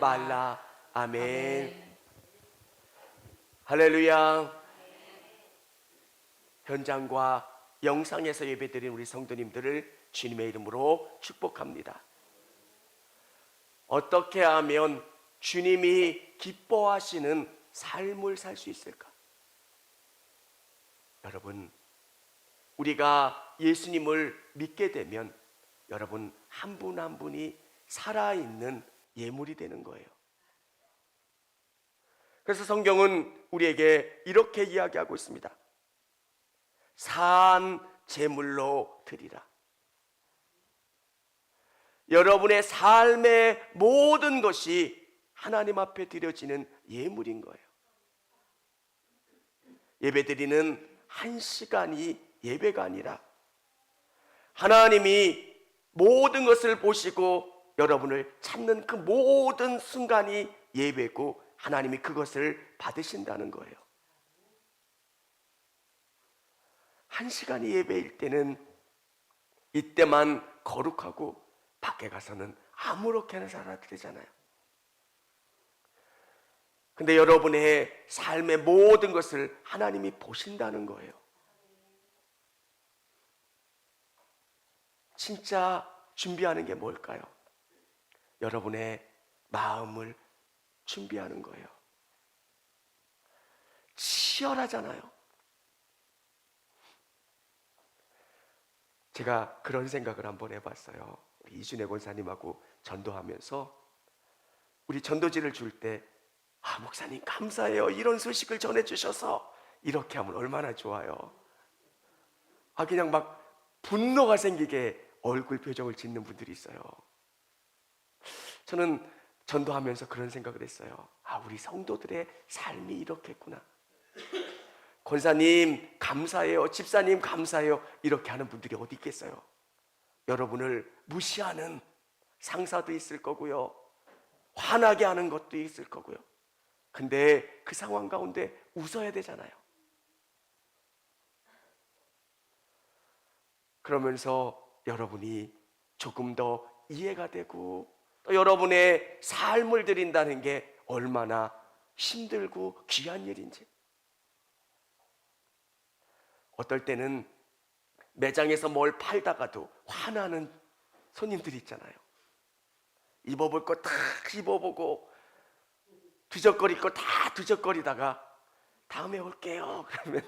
말라. 아멘. 아멘. 할렐루야. 현장과 영상에서 예배드린 우리 성도님들을 주님의 이름으로 축복합니다. 어떻게 하면 주님이 기뻐하시는 삶을 살 수 있을까? 여러분, 우리가 예수님을 믿게 되면 여러분 한 분 한 분이 살아있는 예물이 되는 거예요. 그래서 성경은 우리에게 이렇게 이야기하고 있습니다. 산 제물로 드리라. 여러분의 삶의 모든 것이 하나님 앞에 드려지는 예물인 거예요. 예배드리는 한 시간이 예배가 아니라 하나님이 모든 것을 보시고 여러분을 찾는 그 모든 순간이 예배고 하나님이 그것을 받으신다는 거예요. 한 시간이 예배일 때는 이때만 거룩하고 밖에 가서는 아무렇게나 살아도 되잖아요. 근데 여러분의 삶의 모든 것을 하나님이 보신다는 거예요. 진짜 준비하는 게 뭘까요? 여러분의 마음을 준비하는 거예요. 치열하잖아요. 제가 그런 생각을 한번 해봤어요. 우리 이준혜 권사님하고 전도하면서 우리 전도지를 줄 때 목사님 감사해요. 이런 소식을 전해주셔서 이렇게 하면 얼마나 좋아요. 그냥 막 분노가 생기게 얼굴 표정을 짓는 분들이 있어요. 저는 전도하면서 그런 생각을 했어요. 우리 성도들의 삶이 이렇겠구나. 권사님 감사해요. 집사님 감사해요. 이렇게 하는 분들이 어디 있겠어요. 여러분을 무시하는 상사도 있을 거고요. 화나게 하는 것도 있을 거고요. 근데 그 상황 가운데 웃어야 되잖아요. 그러면서 여러분이 조금 더 이해가 되고 또 여러분의 삶을 드린다는 게 얼마나 힘들고 귀한 일인지. 어떨 때는 매장에서 뭘 팔다가도 화나는 손님들이 있잖아요. 입어볼 거 다 입어보고 뒤적거릴 거 다 뒤적거리다가 다음에 올게요 그러면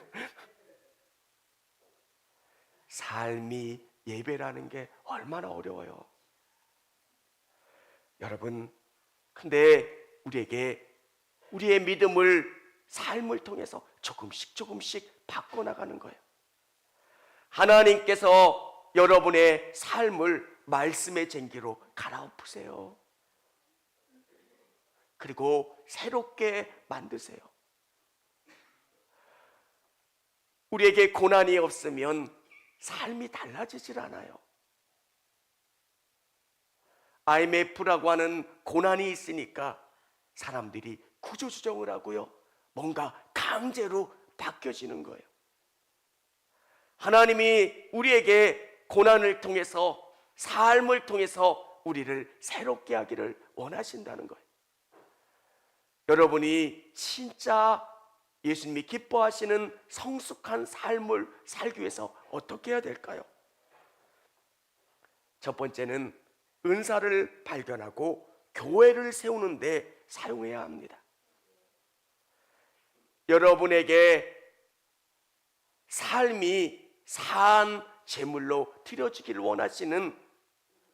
삶이 예배라는 게 얼마나 어려워요. 여러분, 근데 우리에게 우리의 믿음을 삶을 통해서 조금씩 바꿔나가는 거예요. 하나님께서 여러분의 삶을 말씀의 쟁기로 갈아엎으세요. 그리고 새롭게 만드세요. 우리에게 고난이 없으면 삶이 달라지질 않아요. IMF라고 하는 고난이 있으니까 사람들이 구조조정을 하고요. 뭔가 강제로 바뀌어지는 거예요. 하나님이 우리에게 고난을 통해서 삶을 통해서 우리를 새롭게 하기를 원하신다는 거예요. 여러분이 진짜 예수님이 기뻐하시는 성숙한 삶을 살기 위해서 어떻게 해야 될까요? 첫 번째는 은사를 발견하고 교회를 세우는 데 사용해야 합니다. 여러분에게 삶이 산 제물로 드려지기를 원하시는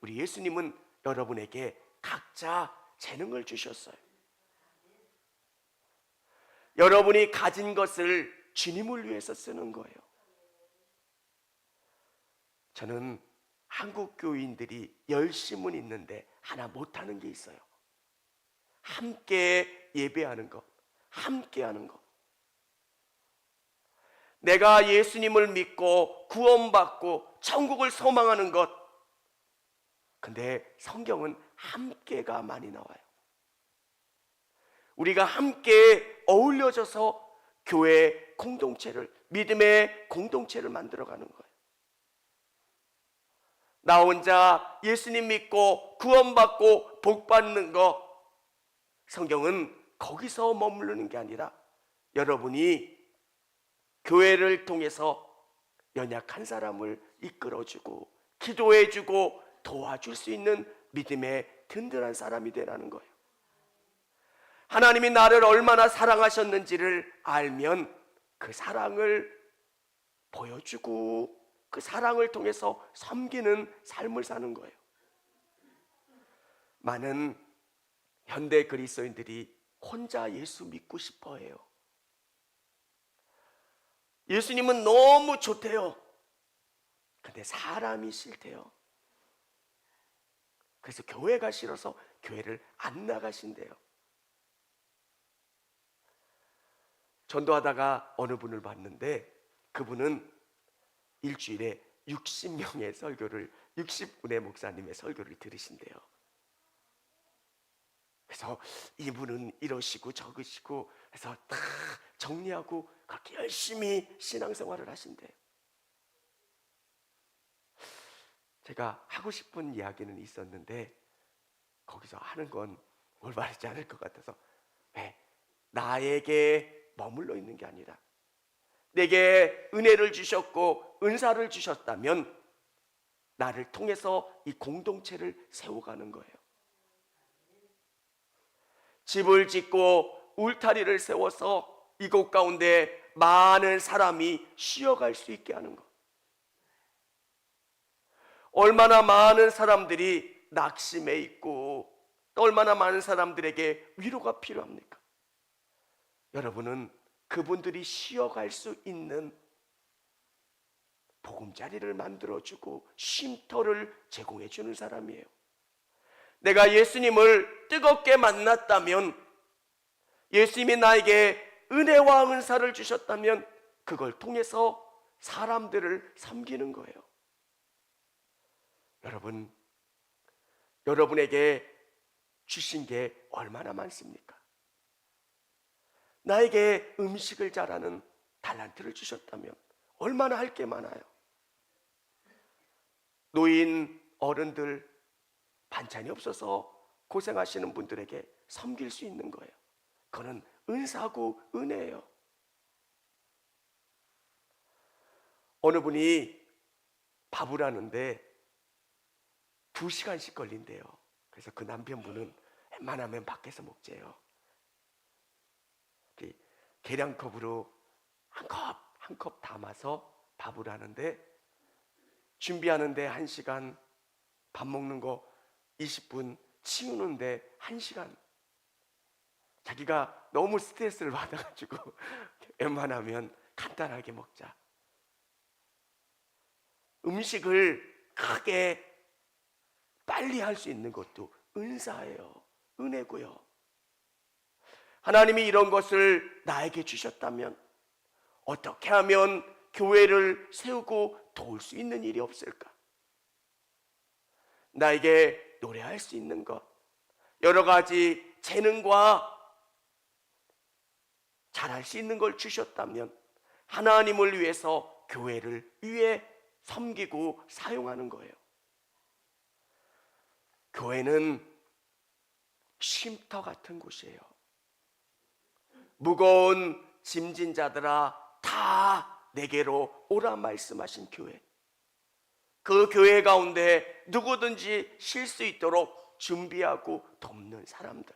우리 예수님은 여러분에게 각자 재능을 주셨어요. 여러분이 가진 것을 주님을 위해서 쓰는 거예요. 저는 한국 교인들이 열심은 있는데 하나 못하는 게 있어요. 함께 예배하는 것, 함께 하는 것. 내가 예수님을 믿고 구원받고 천국을 소망하는 것. 근데 성경은 함께가 많이 나와요. 우리가 함께 어울려져서 교회 공동체를, 믿음의 공동체를 만들어가는 거예요. 나 혼자 예수님 믿고 구원받고 복 받는 거, 성경은 거기서 머무르는 게 아니라 여러분이 교회를 통해서 연약한 사람을 이끌어주고 기도해주고 도와줄 수 있는 믿음의 든든한 사람이 되라는 거예요. 하나님이 나를 얼마나 사랑하셨는지를 알면 그 사랑을 보여주고 그 사랑을 통해서 섬기는 삶을 사는 거예요. 많은 현대 그리스도인들이 혼자 예수 믿고 싶어 해요. 예수님은 너무 좋대요. 근데 사람이 싫대요. 그래서 교회가 싫어서 교회를 안 나가신대요. 전도하다가 어느 분을 봤는데 그분은 일주일에 60명의 설교를 60분의 목사님의 설교를 들으신대요. 그래서 이분은 이러시고 저러시고 해서 다 정리하고 그렇게 열심히 신앙생활을 하신대요. 제가 하고 싶은 이야기는 있었는데 거기서 하는 건 올바르지 않을 것 같아서 나에게 머물러 있는 게 아니라 내게 은혜를 주셨고 은사를 주셨다면 나를 통해서 이 공동체를 세워가는 거예요. 집을 짓고 울타리를 세워서 이곳 가운데 많은 사람이 쉬어갈 수 있게 하는 것. 얼마나 많은 사람들이 낙심해 있고 얼마나 많은 사람들에게 위로가 필요합니까? 여러분은 그분들이 쉬어갈 수 있는 보금자리를 만들어주고 쉼터를 제공해주는 사람이에요. 내가 예수님을 뜨겁게 만났다면, 예수님이 나에게 은혜와 은사를 주셨다면 그걸 통해서 사람들을 섬기는 거예요. 여러분, 여러분에게 주신 게 얼마나 많습니까? 나에게 음식을 잘하는 달란트를 주셨다면 얼마나 할 게 많아요. 노인, 어른들, 반찬이 없어서 고생하시는 분들에게 섬길 수 있는 거예요. 그거는 은사고 은혜예요. 어느 분이 밥을 하는데 2시간씩 걸린대요. 그래서 그 남편분은 웬만하면 밖에서 먹재요. 계량컵으로 한 컵 담아서 밥을 하는데 준비하는데 1시간, 밥 먹는 거 20분, 치우는데 1시간. 자기가 너무 스트레스를 받아가지고 웬만하면 간단하게 먹자. 음식을 크게 빨리 할 수 있는 것도 은사예요. 은혜고요. 하나님이 이런 것을 나에게 주셨다면 어떻게 하면 교회를 세우고 도울 수 있는 일이 없을까? 나에게 노래할 수 있는 것, 여러 가지 재능과 잘할 수 있는 걸 주셨다면 하나님을 위해서 교회를 위해 섬기고 사용하는 거예요. 교회는 쉼터 같은 곳이에요. 무거운 짐진 자들아 다 내게로 오라 말씀하신 교회. 그 교회 가운데 누구든지 쉴 수 있도록 준비하고 돕는 사람들.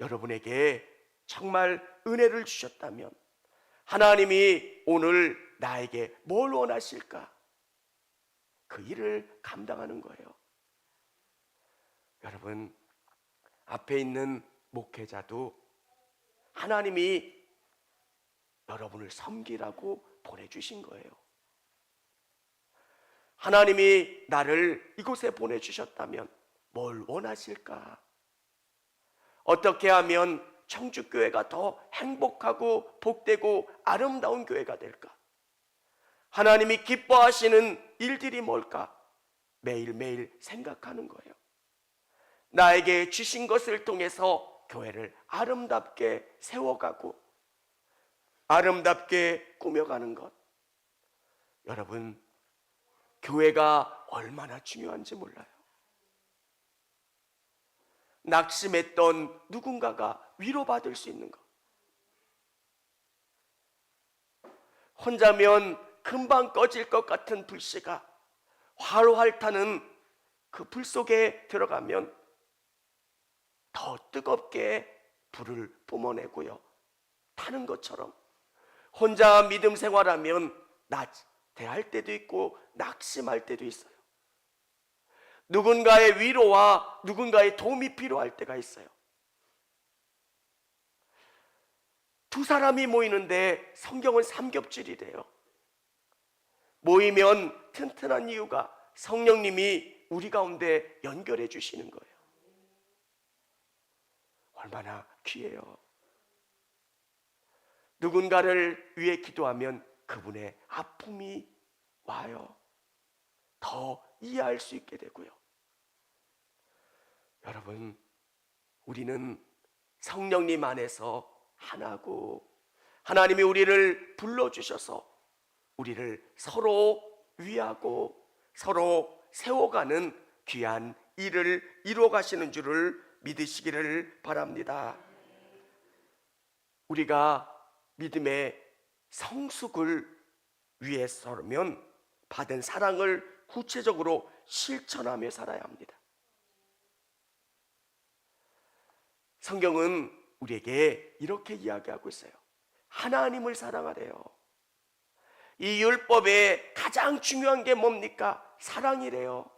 여러분에게 정말 은혜를 주셨다면 하나님이 오늘 나에게 뭘 원하실까? 그 일을 감당하는 거예요. 여러분, 앞에 있는 목회자도 하나님이 여러분을 섬기라고 보내주신 거예요. 하나님이 나를 이곳에 보내주셨다면 뭘 원하실까? 어떻게 하면 청주교회가 더 행복하고 복되고 아름다운 교회가 될까? 하나님이 기뻐하시는 일들이 뭘까? 매일매일 생각하는 거예요. 나에게 주신 것을 통해서 교회를 아름답게 세워가고 아름답게 꾸며가는 것. 여러분, 교회가 얼마나 중요한지 몰라요. 낙심했던 누군가가 위로받을 수 있는 것. 혼자면 금방 꺼질 것 같은 불씨가 활활 타는 그 불 속에 들어가면 더 뜨겁게 불을 뿜어내고요. 타는 것처럼 혼자 믿음 생활하면 나태할 때도 있고 낙심할 때도 있어요. 누군가의 위로와 누군가의 도움이 필요할 때가 있어요. 두 사람이 모이는데 성경은 삼겹줄이래요. 모이면 튼튼한 이유가 성령님이 우리 가운데 연결해 주시는 거예요. 얼마나 귀해요. 누군가를 위해 기도하면 그분의 아픔이 와요. 더 이해할 수 있게 되고요. 여러분, 우리는 성령님 안에서 하나고, 하나님이 우리를 불러주셔서 우리를 서로 위하고 서로 세워가는 귀한 일을 이루어 가시는 줄을 믿으시기를 바랍니다. 우리가 믿음의 성숙을 위해서라면 받은 사랑을 구체적으로 실천하며 살아야 합니다. 성경은 우리에게 이렇게 이야기하고 있어요. 하나님을 사랑하래요. 이 율법의 가장 중요한 게 뭡니까? 사랑이래요.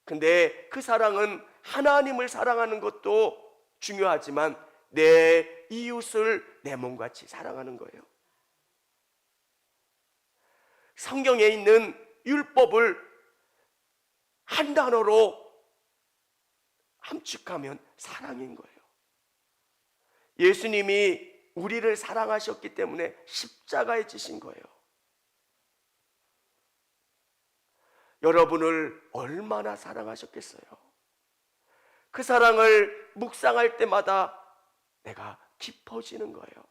근데 그 사랑은 하나님을 사랑하는 것도 중요하지만 내 이웃을 내 몸같이 사랑하는 거예요. 성경에 있는 율법을 한 단어로 함축하면 사랑인 거예요. 예수님이 우리를 사랑하셨기 때문에 십자가에 지신 거예요. 여러분을 얼마나 사랑하셨겠어요? 그 사랑을 묵상할 때마다 내가 깊어지는 거예요.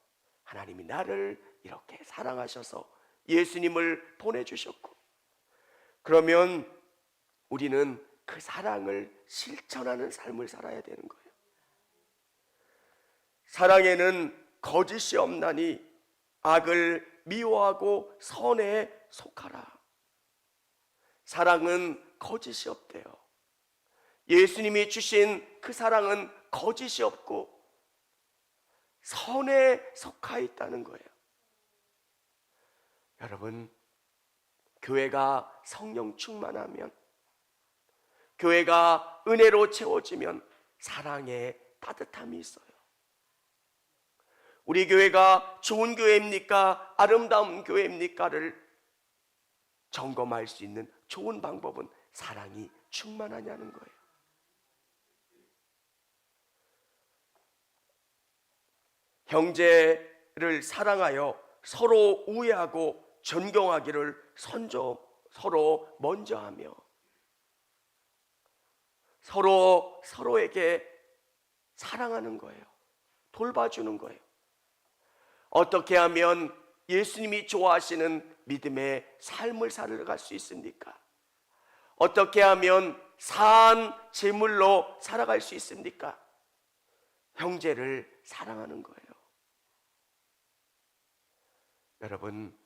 하나님이 나를 이렇게 사랑하셔서 예수님을 보내주셨고, 그러면 우리는 그 사랑을 실천하는 삶을 살아야 되는 거예요. 사랑에는 거짓이 없나니 악을 미워하고 선에 속하라. 사랑은 거짓이 없대요. 예수님이 주신 그 사랑은 거짓이 없고 선에 속하 있다는 거예요. 여러분, 교회가 성령 충만하면, 교회가 은혜로 채워지면 사랑의 따뜻함이 있어요. 우리 교회가 좋은 교회입니까? 아름다운 교회입니까?를 점검할 수 있는 좋은 방법은 사랑이 충만하냐는 거예요. 형제를 사랑하여 서로 우애하고 존경하기를 서로 먼저 하며 서로에게 사랑하는 거예요. 돌봐주는 거예요. 어떻게 하면 예수님이 좋아하시는 믿음의 삶을 살아갈 수 있습니까? 어떻게 하면 산 제물로 살아갈 수 있습니까? 형제를 사랑하는 거예요. 여러분,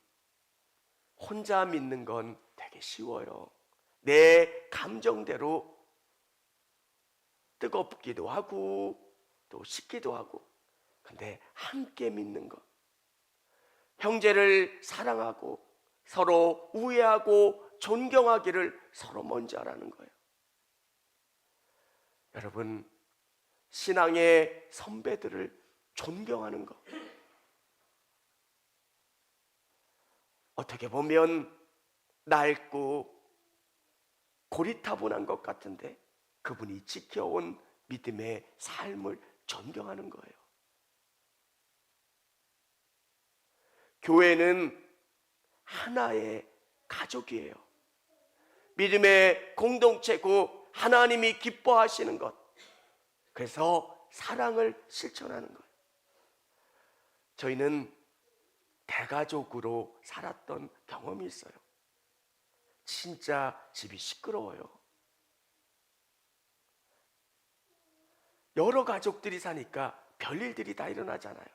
혼자 믿는 건 되게 쉬워요. 내 감정대로 뜨겁기도 하고 또 식기도 하고. 근데 함께 믿는 것, 형제를 사랑하고 서로 우애하고 존경하기를 서로 먼저 하라는 거예요. 여러분, 신앙의 선배들을 존경하는 것, 어떻게 보면 낡고 고리타분한 것 같은데 그분이 지켜온 믿음의 삶을 존경하는 거예요. 교회는 하나의 가족이에요. 믿음의 공동체고 하나님이 기뻐하시는 것, 그래서 사랑을 실천하는 거예요. 저희는 대가족으로 살았던 경험이 있어요. 진짜 집이 시끄러워요. 여러 가족들이 사니까 별일들이 다 일어나잖아요.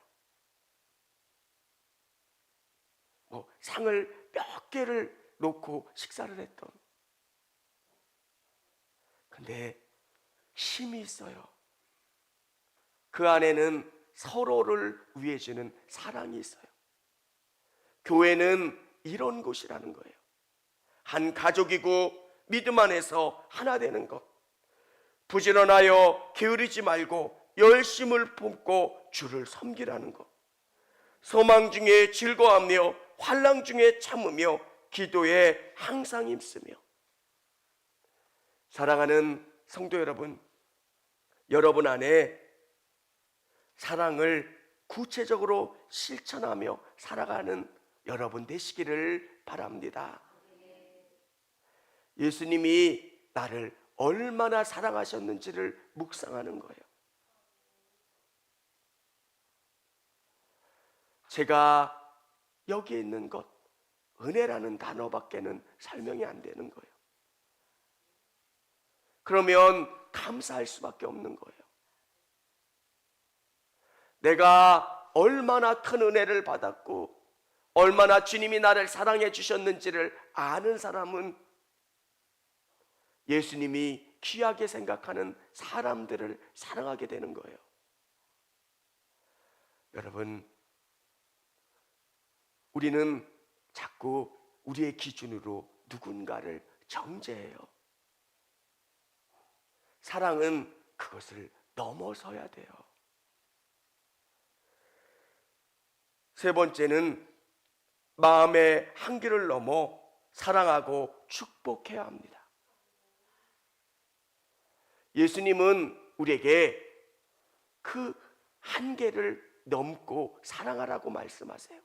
뭐 상을 몇 개를 놓고 식사를 했던. 근데 힘이 있어요. 그 안에는 서로를 위해 주는 사랑이 있어요. 교회는 이런 곳이라는 거예요. 한 가족이고 믿음 안에서 하나 되는 것. 부지런하여 게으르지 말고 열심을 품고 주를 섬기라는 것. 소망 중에 즐거워하며 환난 중에 참으며 기도에 항상 힘쓰며. 사랑하는 성도 여러분, 여러분 안에 사랑을 구체적으로 실천하며 살아가는 여러분 되시기를 바랍니다. 예수님이 나를 얼마나 사랑하셨는지를 묵상하는 거예요. 제가 여기에 있는 것, 은혜라는 단어밖에는 설명이 안 되는 거예요. 그러면 감사할 수밖에 없는 거예요. 내가 얼마나 큰 은혜를 받았고 얼마나 주님이 나를 사랑해 주셨는지를 아는 사람은 예수님이 귀하게 생각하는 사람들을 사랑하게 되는 거예요. 여러분, 우리는 자꾸 우리의 기준으로 누군가를 정죄해요. 사랑은 그것을 넘어서야 돼요. 세 번째는 마음의 한계를 넘어 사랑하고 축복해야 합니다. 예수님은 우리에게 그 한계를 넘고 사랑하라고 말씀하세요.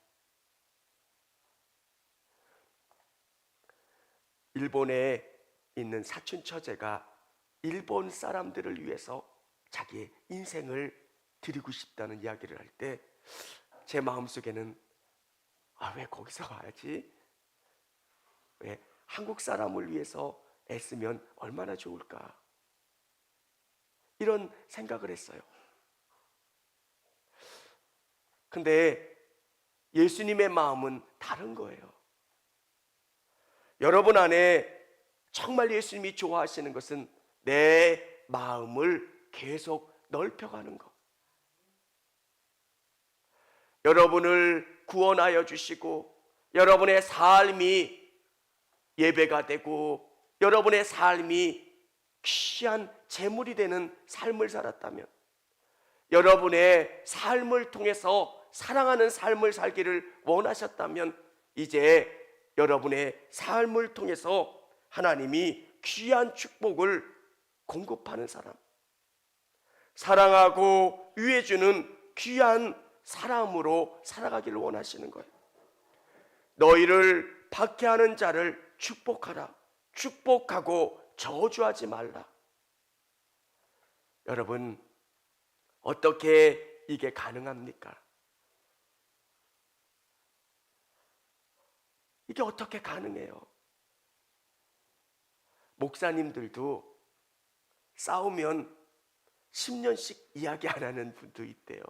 일본에 있는 사촌 처제가 일본 사람들을 위해서 자기의 인생을 드리고 싶다는 이야기를 할 때 제 마음속에는 왜 거기서 와야지? 왜 한국 사람을 위해서 애쓰면 얼마나 좋을까? 이런 생각을 했어요. 근데 예수님의 마음은 다른 거예요. 여러분 안에 정말 예수님이 좋아하시는 것은 내 마음을 계속 넓혀가는 것. 여러분을 구원하여 주시고 여러분의 삶이 예배가 되고 여러분의 삶이 귀한 재물이 되는 삶을 살았다면, 여러분의 삶을 통해서 사랑하는 삶을 살기를 원하셨다면, 이제 여러분의 삶을 통해서 하나님이 귀한 축복을 공급하는 사람, 사랑하고 위해주는 귀한 사람으로 살아가기를 원하시는 거예요. 너희를 박해하는 자를 축복하라. 축복하고 저주하지 말라. 여러분, 어떻게 이게 가능합니까? 이게 어떻게 가능해요? 목사님들도 싸우면 10년씩 이야기 안 하는 분도 있대요.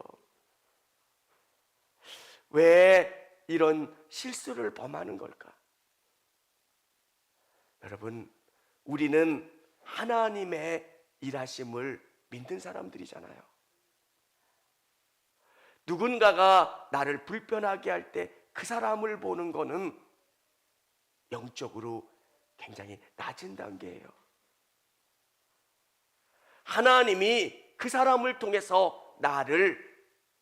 왜 이런 실수를 범하는 걸까? 여러분, 우리는 하나님의 일하심을 믿는 사람들이잖아요. 누군가가 나를 불편하게 할 때 그 사람을 보는 거는 영적으로 굉장히 낮은 단계예요. 하나님이 그 사람을 통해서 나를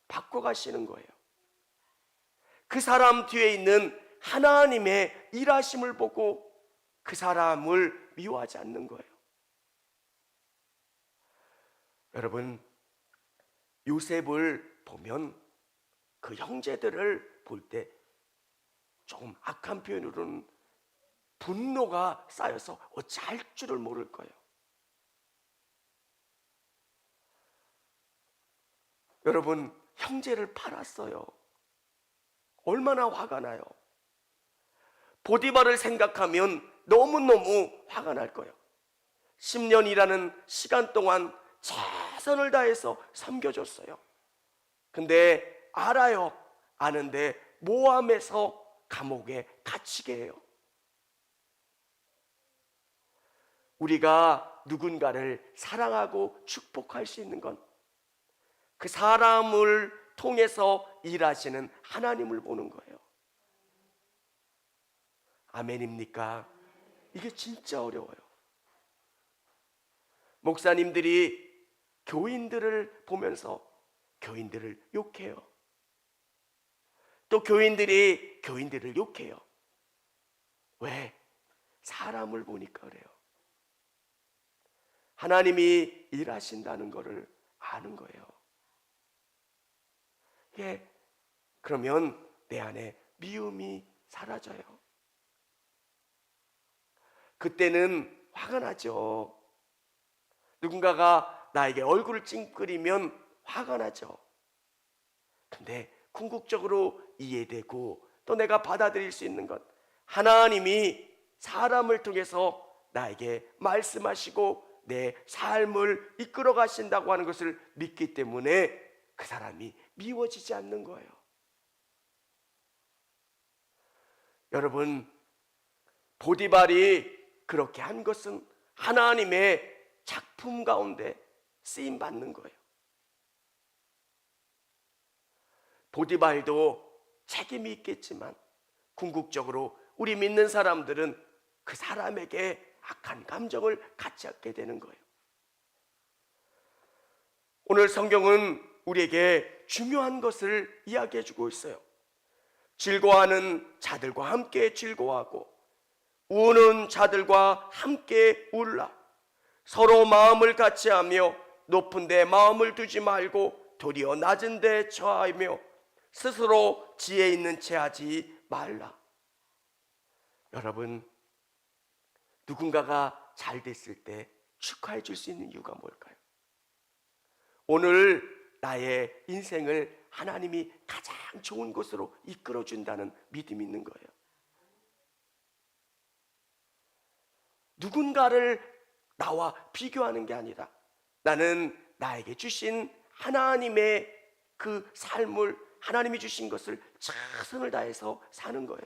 바꿔가시는 거예요. 그 사람 뒤에 있는 하나님의 일하심을 보고 그 사람을 미워하지 않는 거예요. 여러분, 요셉을 보면 그 형제들을 볼 때 조금 악한 표현으로는 분노가 쌓여서 어찌할 줄을 모를 거예요. 여러분, 형제를 팔았어요. 얼마나 화가 나요. 보디발을 생각하면 너무너무 화가 날 거예요. 10년이라는 시간 동안 최선을 다해서 섬겨줬어요. 근데 알아요. 아는데 모함해서 감옥에 갇히게 해요. 우리가 누군가를 사랑하고 축복할 수 있는 건 그 사람을 통해서 일하시는 하나님을 보는 거예요. 아멘입니까? 이게 진짜 어려워요. 목사님들이 교인들을 보면서 교인들을 욕해요. 또 교인들이 교인들을 욕해요. 왜? 사람을 보니까 그래요. 하나님이 일하신다는 것을 아는 거예요. 예, 그러면 내 안에 미움이 사라져요. 그때는 화가 나죠. 누군가가 나에게 얼굴을 찡그리면 화가 나죠. 근데 궁극적으로 이해되고 또 내가 받아들일 수 있는 것, 하나님이 사람을 통해서 나에게 말씀하시고 내 삶을 이끌어 가신다고 하는 것을 믿기 때문에 그 사람이 미워지지 않는 거예요. 여러분, 보디발이 그렇게 한 것은 하나님의 작품 가운데 쓰임 받는 거예요. 보디발도 책임이 있겠지만 궁극적으로 우리 믿는 사람들은 그 사람에게 악한 감정을 갖지 않게 되는 거예요. 오늘 성경은 우리에게 중요한 것을 이야기해 주고 있어요. 즐거워하는 자들과 함께 즐거워하고 우는 자들과 함께 울라. 서로 마음을 같이 하며 높은 데 마음을 두지 말고 도리어 낮은 데 처하며 스스로 지혜 있는 채 하지 말라. 여러분, 누군가가 잘 됐을 때 축하해 줄 수 있는 이유가 뭘까요? 오늘 나의 인생을 하나님이 가장 좋은 곳으로 이끌어 준다는 믿음이 있는 거예요. 누군가를 나와 비교하는 게 아니라 나는 나에게 주신 하나님의 그 삶을, 하나님이 주신 것을 최선을 다해서 사는 거예요.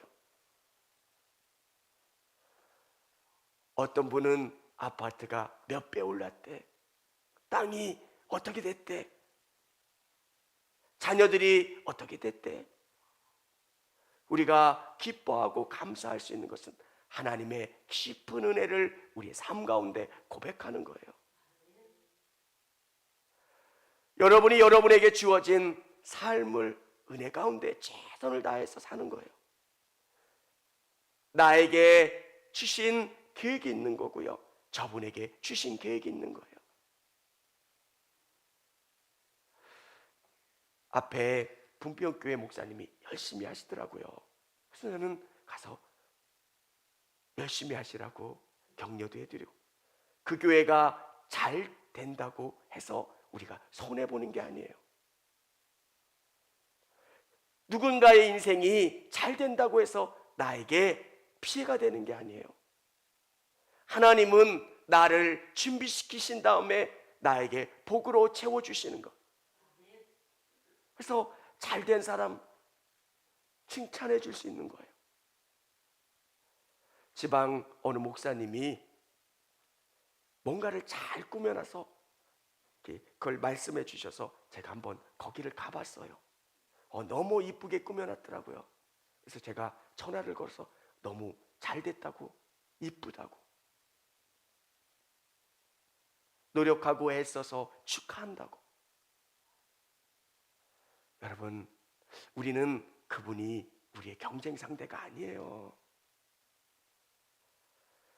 어떤 분은 아파트가 몇 배 올랐대. 땅이 어떻게 됐대. 자녀들이 어떻게 됐대. 우리가 기뻐하고 감사할 수 있는 것은 하나님의 깊은 은혜를 우리의 삶 가운데 고백하는 거예요. 여러분이 여러분에게 주어진 삶을 은혜 가운데 최선을 다해서 사는 거예요. 나에게 주신 계획이 있는 거고요. 저분에게 주신 계획이 있는 거예요. 앞에 분평교회 목사님이 열심히 하시더라고요. 그래서 저는 가서 열심히 하시라고 격려도 해드리고, 그 교회가 잘 된다고 해서 우리가 손해보는 게 아니에요. 누군가의 인생이 잘 된다고 해서 나에게 피해가 되는 게 아니에요. 하나님은 나를 준비시키신 다음에 나에게 복으로 채워주시는 것. 그래서 잘된 사람 칭찬해 줄 수 있는 거예요. 지방 어느 목사님이 뭔가를 잘 꾸며놔서 그걸 말씀해 주셔서 제가 한번 거기를 가봤어요. 너무 이쁘게 꾸며놨더라고요. 그래서 제가 전화를 걸어서 너무 잘 됐다고, 이쁘다고, 노력하고 애써서 축하한다고. 여러분, 우리는 그분이 우리의 경쟁 상대가 아니에요.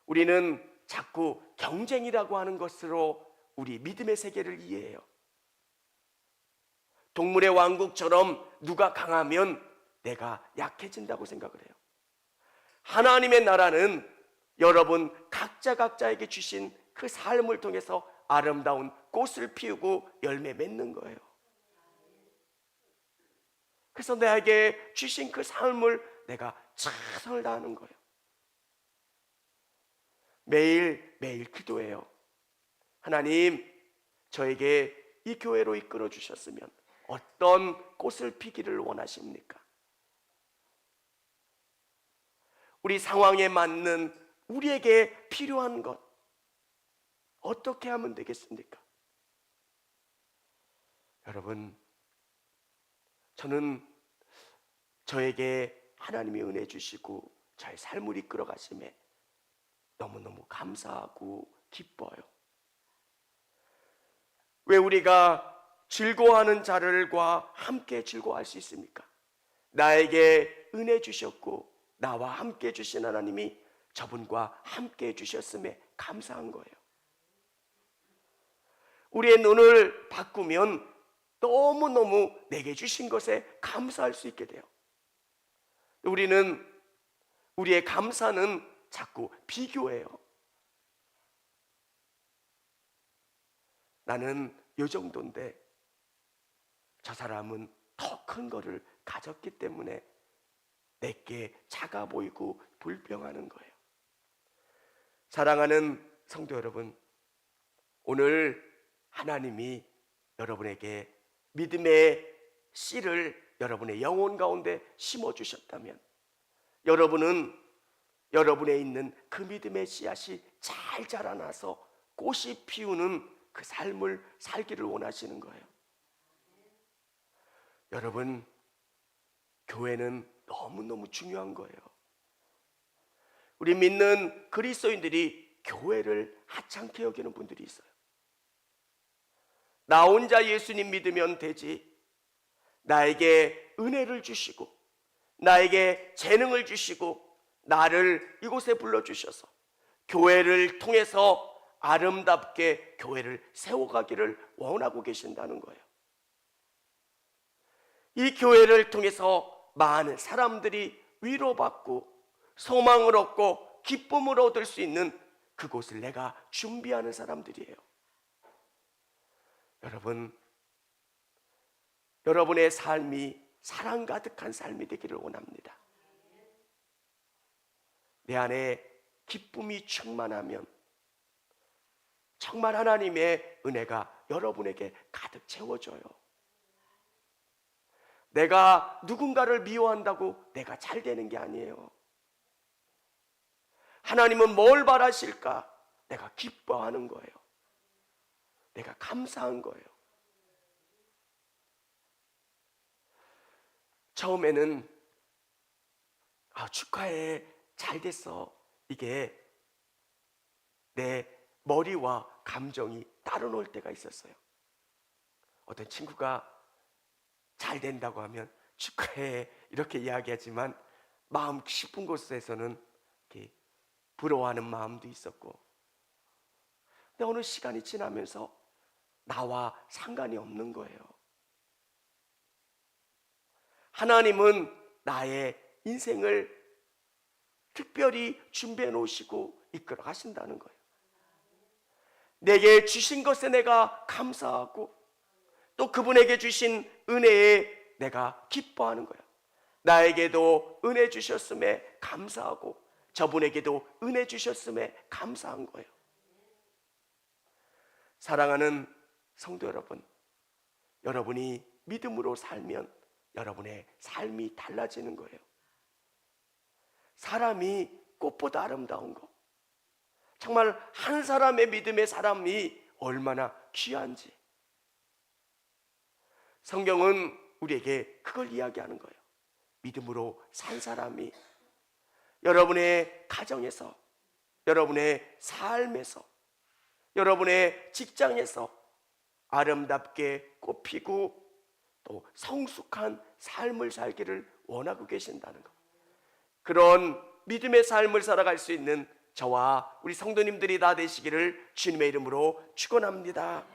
우리는 자꾸 경쟁이라고 하는 것으로 우리 믿음의 세계를 이해해요. 동물의 왕국처럼 누가 강하면 내가 약해진다고 생각을 해요. 하나님의 나라는 여러분 각자에게 주신 그 삶을 통해서 아름다운 꽃을 피우고 열매 맺는 거예요. 그래서 나에게 주신 그 삶을 내가 최선을 다하는 거예요. 매일 기도해요. 하나님, 저에게 이 교회로 이끌어 주셨으면 어떤 꽃을 피기를 원하십니까? 우리 상황에 맞는 우리에게 필요한 것 어떻게 하면 되겠습니까? 여러분, 저는 저에게 하나님이 은혜 주시고 저의 삶을 이끌어 가심에 너무너무 감사하고 기뻐요. 왜 우리가 즐거워하는 자들과 함께 즐거워할 수 있습니까? 나에게 은혜 주셨고 나와 함께 주신 하나님이 저분과 함께 주셨음에 감사한 거예요. 우리의 눈을 바꾸면 너무너무 내게 주신 것에 감사할 수 있게 돼요. 우리는 우리의 감사는 자꾸 비교해요. 나는 요 정도인데 저 사람은 더 큰 거를 가졌기 때문에 내게 작아 보이고 불평하는 거예요. 사랑하는 성도 여러분, 오늘 하나님이 여러분에게 믿음의 씨를 여러분의 영혼 가운데 심어주셨다면 여러분은 여러분에 있는 그 믿음의 씨앗이 잘 자라나서 꽃이 피우는 그 삶을 살기를 원하시는 거예요. 여러분, 교회는 너무너무 중요한 거예요. 우리 믿는 그리스도인들이 교회를 하찮게 여기는 분들이 있어요. 나 혼자 예수님 믿으면 되지, 나에게 은혜를 주시고 나에게 재능을 주시고 나를 이곳에 불러주셔서 교회를 통해서 아름답게 교회를 세워가기를 원하고 계신다는 거예요. 이 교회를 통해서 많은 사람들이 위로받고 소망을 얻고 기쁨을 얻을 수 있는 그곳을 내가 준비하는 사람들이에요. 여러분, 여러분의 삶이 사랑 가득한 삶이 되기를 원합니다. 내 안에 기쁨이 충만하면 정말 하나님의 은혜가 여러분에게 가득 채워져요. 내가 누군가를 미워한다고 내가 잘 되는 게 아니에요. 하나님은 뭘 바라실까? 내가 기뻐하는 거예요. 내가 감사한 거예요. 처음에는 축하해, 잘 됐어, 이게 내 머리와 감정이 따로 놀 때가 있었어요. 어떤 친구가 잘 된다고 하면 축하해 이렇게 이야기하지만 마음 깊은 곳에서는 이렇게 부러워하는 마음도 있었고, 근데 어느 시간이 지나면서 나와 상관이 없는 거예요. 하나님은 나의 인생을 특별히 준비해 놓으시고 이끌어 가신다는 거예요. 내게 주신 것에 내가 감사하고 또 그분에게 주신 은혜에 내가 기뻐하는 거예요. 나에게도 은혜 주셨음에 감사하고 저분에게도 은혜 주셨음에 감사한 거예요. 사랑하는 성도 여러분, 여러분이 믿음으로 살면 여러분의 삶이 달라지는 거예요. 사람이 꽃보다 아름다운 거, 정말 한 사람의 믿음의 사람이 얼마나 귀한지 성경은 우리에게 그걸 이야기하는 거예요. 믿음으로 산 사람이 여러분의 가정에서, 여러분의 삶에서, 여러분의 직장에서 아름답게 꽃피고 또 성숙한 삶을 살기를 원하고 계신다는 것. 그런 믿음의 삶을 살아갈 수 있는 저와 우리 성도님들이 다 되시기를 주님의 이름으로 축원합니다.